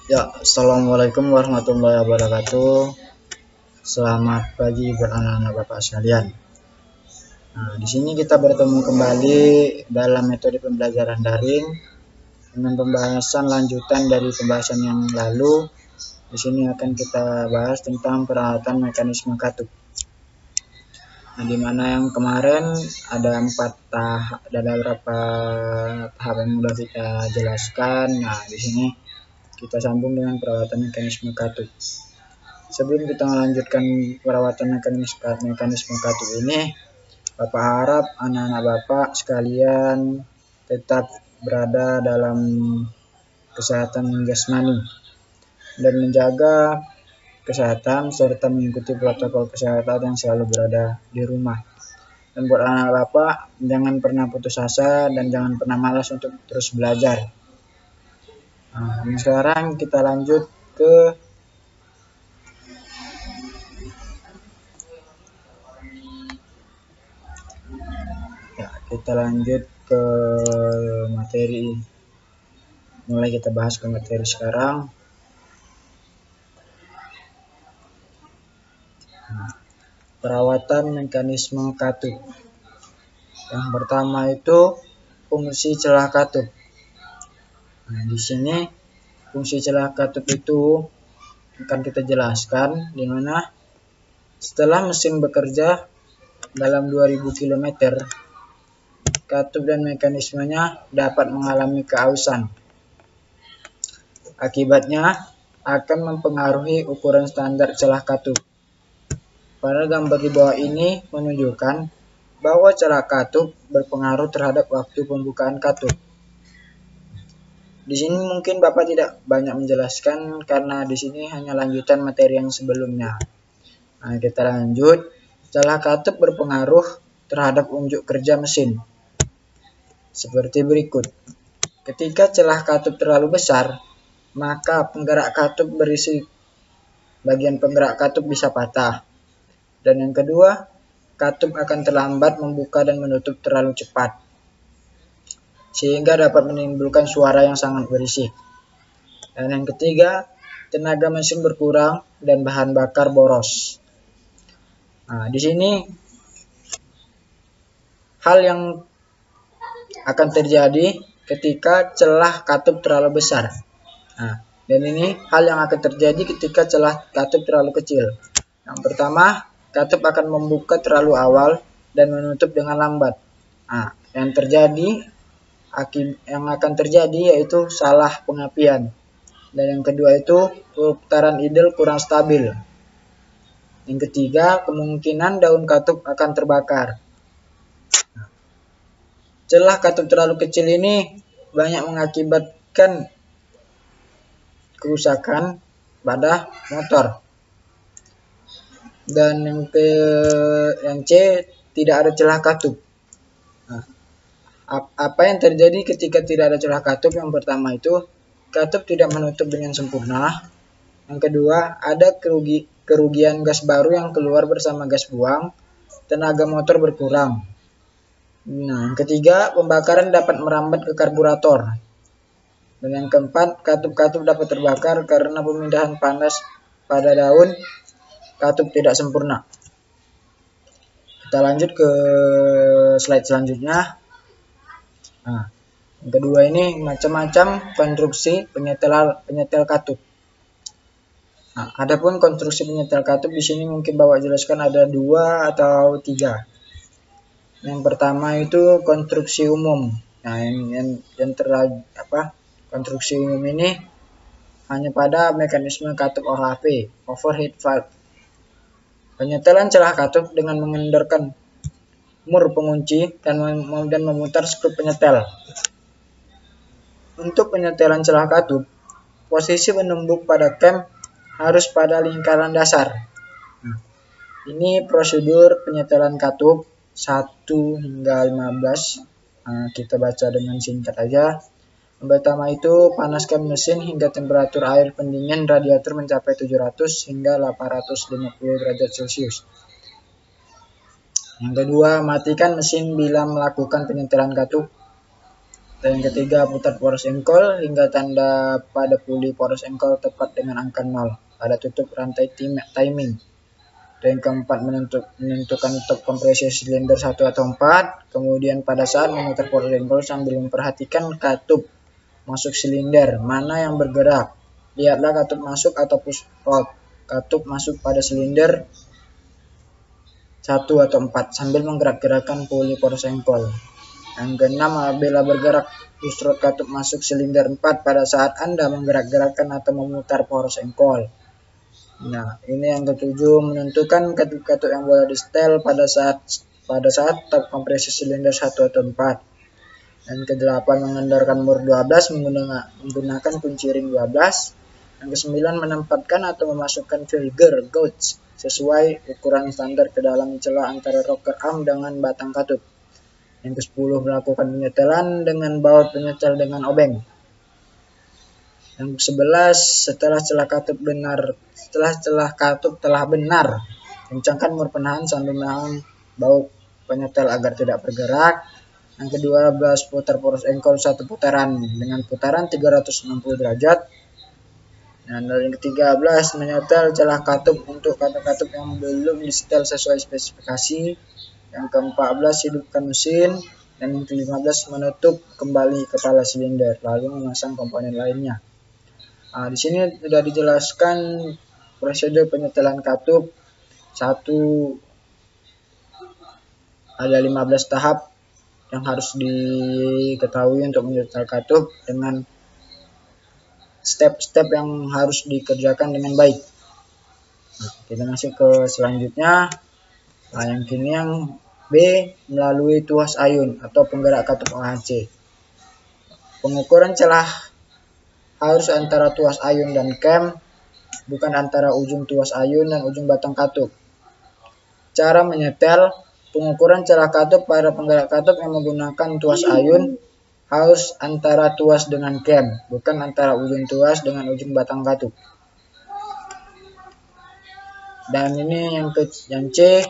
Ya, assalamualaikum warahmatullahi wabarakatuh. Selamat pagi buat anak-anak bapak sekalian. Nah, di sini kita bertemu kembali dalam metode pembelajaran daring dengan pembahasan lanjutan dari pembahasan yang lalu. Di sini akan kita bahas tentang peralatan mekanisme katup. Nah, di mana yang kemarin ada 4 tahap, ada beberapa tahap yang sudah kita jelaskan. Nah, di sini kita sambung dengan perawatan mekanisme katup. Sebelum kita melanjutkan perawatan mekanisme katup ini, Bapak harap anak-anak Bapak sekalian tetap berada dalam kesehatan jasmani dan menjaga kesehatan serta mengikuti protokol kesehatan yang selalu berada di rumah. Dan buat anak Bapak, jangan pernah putus asa dan jangan pernah malas untuk terus belajar. Nah, sekarang kita lanjut ke materi. Mulai kita bahas ke materi sekarang. Perawatan mekanisme katup. Yang pertama itu fungsi celah katup. Nah, di sini fungsi celah katup itu akan kita jelaskan, di mana setelah mesin bekerja dalam 2000 km, katup dan mekanismenya dapat mengalami keausan. Akibatnya akan mempengaruhi ukuran standar celah katup. Pada gambar di bawah ini menunjukkan bahwa celah katup berpengaruh terhadap waktu pembukaan katup. Di sini mungkin Bapak tidak banyak menjelaskan karena di sini hanya lanjutan materi yang sebelumnya. Nah, kita lanjut. Celah katup berpengaruh terhadap unjuk kerja mesin. Seperti berikut. Ketika celah katup terlalu besar, maka penggerak katup berisi bagian penggerak katup bisa patah. Dan yang kedua, katup akan terlambat membuka dan menutup terlalu cepat, sehingga dapat menimbulkan suara yang sangat berisik. Dan yang ketiga, tenaga mesin berkurang dan bahan bakar boros. Nah, di sini hal yang akan terjadi ketika celah katup terlalu besar. Nah, dan ini hal yang akan terjadi ketika celah katup terlalu kecil. Yang pertama, katup akan membuka terlalu awal dan menutup dengan lambat. Nah, yang akan terjadi yaitu salah pengapian. Dan yang kedua itu putaran idel kurang stabil. Yang ketiga, kemungkinan daun katup akan terbakar. Celah katup terlalu kecil ini banyak mengakibatkan kerusakan pada motor. Dan yang C, tidak ada celah katup. Nah, apa yang terjadi ketika tidak ada celah katup? Yang pertama itu katup tidak menutup dengan sempurna. Yang kedua, ada kerugian gas baru yang keluar bersama gas buang. Tenaga motor berkurang. Nah, yang ketiga, pembakaran dapat merambat ke karburator. Dan yang keempat, katup-katup dapat terbakar karena pemindahan panas pada daun katup tidak sempurna. Kita lanjut ke slide selanjutnya. Nah, yang kedua ini macam-macam konstruksi penyetel katup. Nah, adapun konstruksi penyetel katup di sini mungkin Bapak jelaskan ada 2 atau 3. Yang pertama itu konstruksi umum. Nah, konstruksi umum ini hanya pada mekanisme katup OHV, overhead valve. Penyetelan celah katup dengan mengendorkan mur pengunci dan memutar skrup penyetel. Untuk penyetelan celah katup, posisi penumbuk pada cam harus pada lingkaran dasar. Nah, ini prosedur penyetelan katup 1 hingga 15. Nah, kita baca dengan singkat aja. Yang pertama itu panaskan mesin hingga temperatur air pendingin radiator mencapai 700 hingga 850 derajat Celcius. Yang kedua, matikan mesin bila melakukan penyetelan katup. Dan yang ketiga, putar poros engkol hingga tanda pada puli poros engkol tepat dengan angka 0. Ada tutup rantai timing. Dan yang keempat, menentukan top kompresi silinder 1 atau 4. Kemudian pada saat memutar poros engkol sambil memperhatikan katup masuk silinder mana yang bergerak. Lihatlah katup masuk atau push out. Katup masuk pada silinder 1 atau 4 sambil menggerak-gerakkan puli poros engkol. Yang keenam, apabila bergerak push rod katup masuk silinder 4 pada saat Anda menggerak-gerakkan atau memutar poros engkol. Nah, ini yang ketujuh, menentukan katup-katup yang boleh di-setel pada saat top kompresi silinder 1 atau 4. Dan ke-8, mengendorkan mur 12 menggunakan kunci ring 12. Yang ke-9, menempatkan atau memasukkan trigger gauge sesuai ukuran standar ke dalam celah antara rocker arm dengan batang katup. Yang ke-10, melakukan penyetelan dengan baut penyetel dengan obeng. Yang ke-11, setelah celah katup telah benar, kencangkan mur penahan sambil menahan baut penyetel agar tidak bergerak. Yang ke-12, putar poros engkol 1 putaran dengan putaran 360 derajat. Dan yang ke-13, menyetel celah katup untuk katup-katup yang belum disetel sesuai spesifikasi. Yang ke-14, hidupkan mesin. Dan yang ke-15, menutup kembali kepala silinder lalu memasang komponen lainnya. Nah, di sini sudah dijelaskan prosedur penyetelan katup. Ada 15 tahap yang harus diketahui untuk menyetel katup dengan step-step yang harus dikerjakan dengan baik. Nah, kita masuk ke selanjutnya. Nah, yang kini yang B, melalui tuas ayun atau penggerak katup OHC. Pengukuran celah harus antara tuas ayun dan cam, bukan antara ujung tuas ayun dan ujung batang katup. Cara menyetel, pengukuran celah katup pada penggerak katup yang menggunakan tuas ayun harus antara tuas dengan cam, bukan antara ujung tuas dengan ujung batang katup. Dan ini yang C,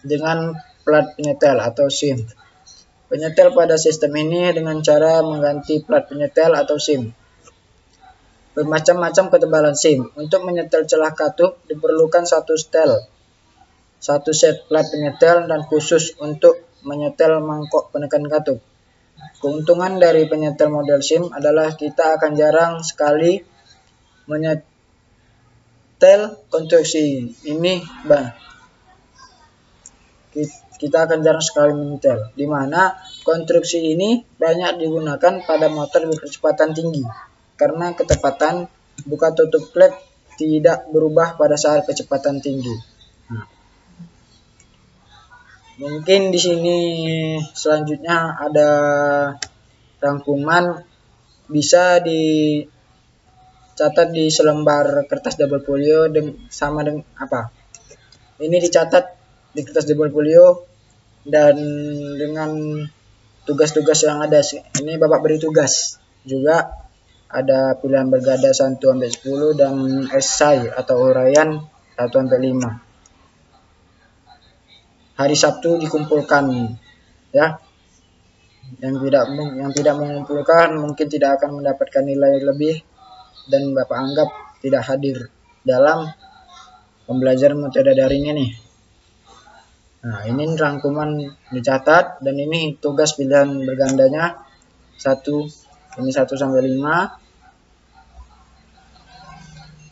dengan plat penyetel atau SIM. Penyetel pada sistem ini dengan cara mengganti plat penyetel atau SIM. Bermacam-macam ketebalan SIM. Untuk menyetel celah katup diperlukan satu set plat penyetel dan khusus untuk menyetel mangkok penekan katup. Keuntungan dari penyetel model SIM adalah kita akan jarang sekali menyetel konstruksi ini, kita akan jarang sekali menyetel, di mana konstruksi ini banyak digunakan pada motor berkecepatan tinggi karena ketepatan buka tutup klep tidak berubah pada saat kecepatan tinggi. Nah, mungkin di sini selanjutnya ada rangkuman, bisa dicatat di selembar kertas double folio sama dengan apa? Ini dicatat di kertas double folio dan dengan tugas-tugas yang ada. Ini Bapak beri tugas juga, ada pilihan bergada 1-10 dan esai atau uraian 1-5. Hari Sabtu dikumpulkan ya. Yang tidak mengumpulkan mungkin tidak akan mendapatkan nilai lebih dan Bapak anggap tidak hadir dalam pembelajaran metode daring ini. Nah, ini rangkuman dicatat dan ini tugas pilihan bergandanya 1, ini 1-5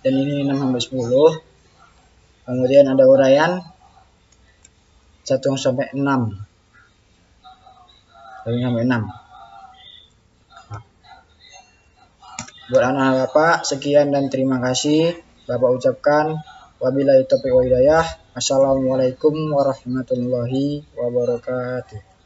dan ini 6-10. Kemudian ada uraian 1-6. Buat anak Bapak, sekian dan terima kasih. Bapak ucapkan wabillahi taufiq wal hidayah. Assalamualaikum warahmatullahi wabarakatuh.